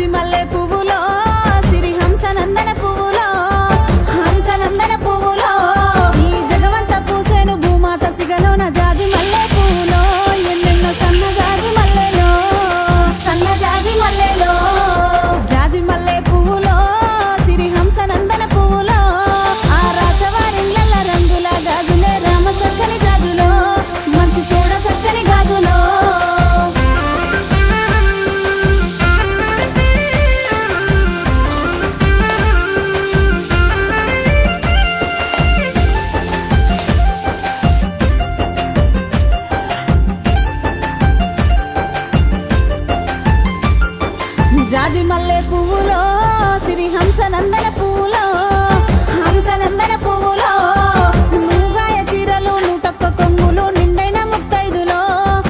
జాజి మల్లె పువ్వులో సిరి హంసనందన పువ్వులో హంసనందన పువ్వులో ఈ జగవంత పూసేను భూమాత సిగలోన జాజి మల్లె పువ్వులో ఎన్నెన్నో సన్న జాజి మల్లెలో సన్న జాజి మల్లెలో జాజి మల్లె పువ్వులో సిరి హంసనందన పువ్వులో ఆ రాజవారిళ్ళ రంగుల గాజులే రామ సక్కని జాజులో మంచి సోడ సక్కని గాజులో జాజి మల్లె పువ్వులో సిరి హంసనందన పువ్వు